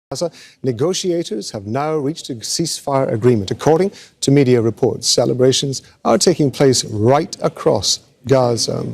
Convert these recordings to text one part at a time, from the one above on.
Gaza, negotiators have now reached a ceasefire agreement. According to media reports, celebrations are taking place right across Gaza.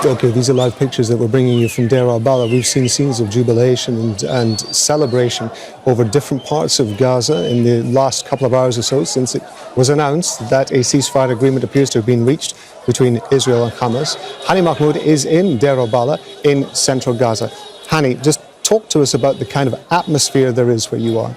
Okay, these are live pictures that we're bringing you from Deir al-Balah. We've seen scenes of jubilation and celebration over different parts of Gaza in the last couple of hours or so since it was announced that a ceasefire agreement appears to have been reached between Israel and Hamas. Hani Mahmoud is in Deir al-Balah in central Gaza. Hani, just talk to us about the kind of atmosphere there is where you are.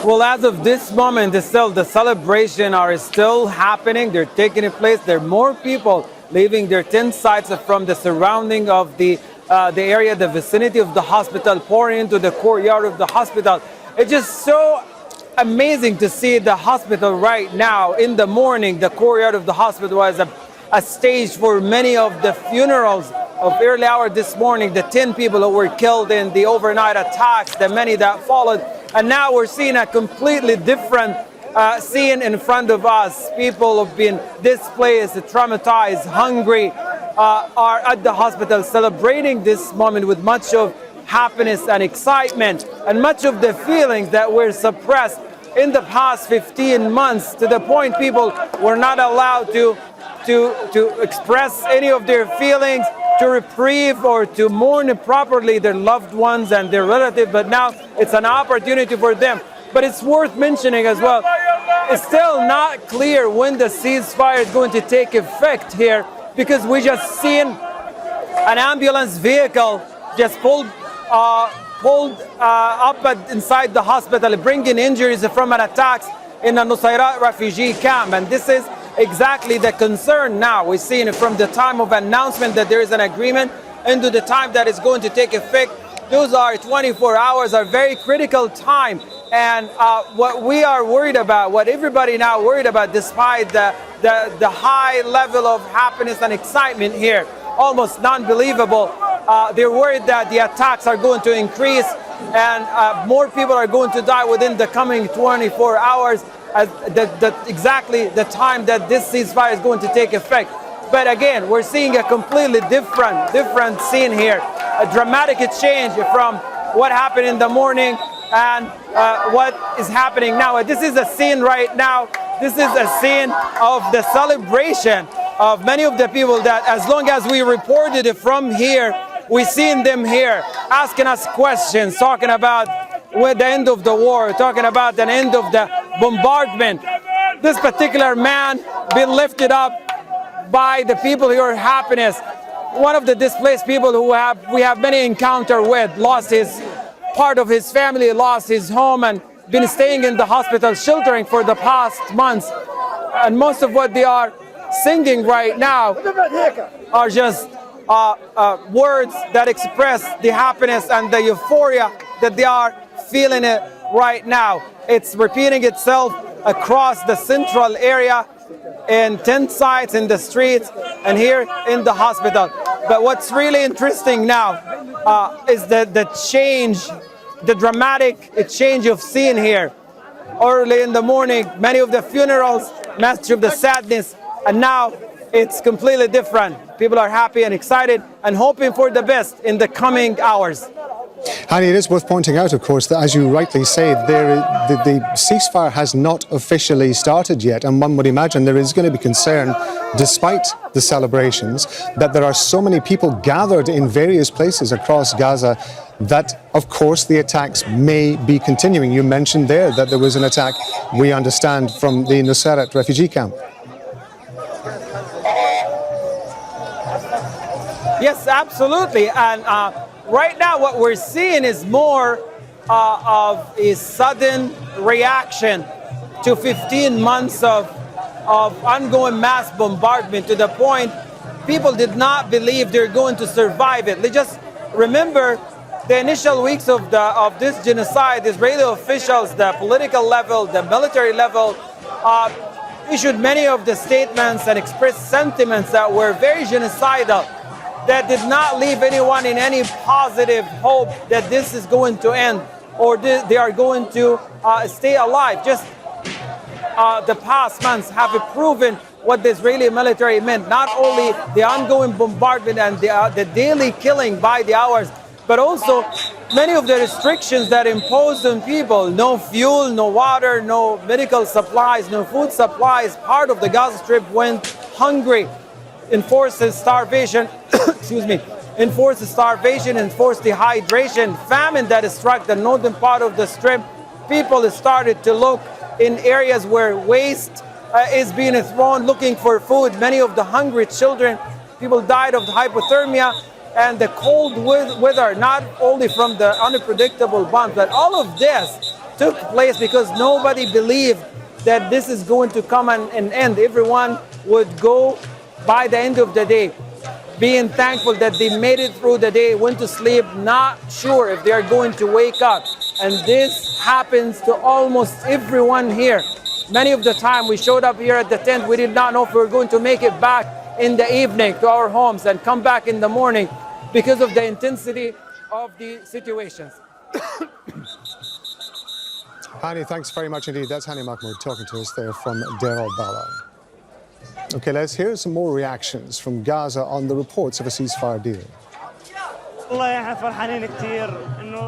Well, as of this moment, the celebration are still happening. They're taking place. There are more people leaving their tent sites from the surrounding of the area, the vicinity of the hospital, pouring into the courtyard of the hospital. It's just so amazing to see the hospital right now. In the morning, the courtyard of the hospital was a stage for many of the funerals of early hour this morning. The 10 people who were killed in the overnight attacks, the many that followed. And now we're seeing a completely different scene in front of us. People have been displaced, traumatized, hungry, are at the hospital celebrating this moment with much of happiness and excitement and much of the feelings that were suppressed in the past 15 months, to the point people were not allowed to express any of their feelings, to reprieve or to mourn properly their loved ones and their relatives. But now it's an opportunity for them. But it's worth mentioning as well, it's still not clear when the ceasefire is going to take effect here, because we just seen an ambulance vehicle just pulled up inside the hospital, bringing injuries from an attack in a Nusayrat refugee camp. And this is exactly the concern now. We're seeing from the time of announcement that there is an agreement into the time that it's going to take effect. Those are 24 hours, are very critical time. And what we are worried about, what everybody now worried about, despite the high level of happiness and excitement here, almost non-believable, they're worried that the attacks are going to increase and more people are going to die within the coming 24 hours. Exactly the time that this ceasefire is going to take effect. But again, we're seeing a completely different scene here, a dramatic change from what happened in the morning and what is happening now. This is a scene right now. This is a scene of the celebration of many of the people that, as long as we reported it from here, we've seen them here asking us questions, talking about the end of the war, talking about the end of the bombardment. This particular man been lifted up by the people who are happiness. One of the displaced people who we have many encounter with, lost his part of his family, lost his home, and been staying in the hospital sheltering for the past months. And most of what they are singing right now are just words that express the happiness and the euphoria that they are feeling it right now. It's repeating itself across the central area, in tent sites, in the streets, and here in the hospital. But what's really interesting now is the change, the dramatic change of scene here. Early in the morning, many of the funerals, message of the sadness, and now it's completely different. People are happy and excited and hoping for the best in the coming hours. Hani, it is worth pointing out, of course, that as you rightly say, the ceasefire has not officially started yet, and one would imagine there is going to be concern, despite the celebrations, that there are so many people gathered in various places across Gaza that, of course, the attacks may be continuing. You mentioned there that there was an attack, we understand, from the Nusayrat refugee camp. Yes, absolutely. And right now what we're seeing is more of a sudden reaction to 15 months of ongoing mass bombardment, to the point people did not believe they're going to survive it. They just remember the initial weeks of this genocide. Israeli officials, the political level, the military level, issued many of the statements and expressed sentiments that were very genocidal, that did not leave anyone in any positive hope that this is going to end or they are going to stay alive. Just the past months have proven what the Israeli military meant. Not only the ongoing bombardment and the daily killing by the hours, but also many of the restrictions that imposed on people. No fuel, no water, no medical supplies, no food supplies. Part of the Gaza Strip went hungry. Enforces starvation, excuse me, enforces starvation, enforced dehydration, famine that struck the northern part of the Strip. People started to look in areas where waste is being thrown, looking for food. Many of the hungry children, people died of hypothermia and the cold weather, not only from the unpredictable bombs, but all of this took place because nobody believed that this is going to come and end. Everyone would go by the end of the day being thankful that they made it through the day, went to sleep, not sure if they are going to wake up. And this happens to almost everyone here. Many of the time we showed up here at the tent, we did not know if we were going to make it back in the evening to our homes and come back in the morning because of the intensity of the situations. Hani, thanks very much indeed. That's Hani Mahmoud talking to us there from Deir al-Balah. Okay, let's hear some more reactions from Gaza on the reports of a ceasefire deal.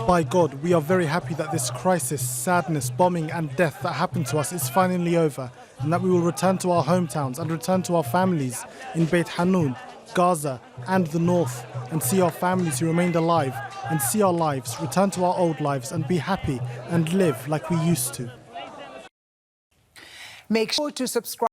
By God, we are very happy that this crisis, sadness, bombing and death that happened to us is finally over, and that we will return to our hometowns and return to our families in Beit Hanun, Gaza and the north, and see our families who remained alive, and see our lives, return to our old lives and be happy and live like we used to. Make sure to subscribe.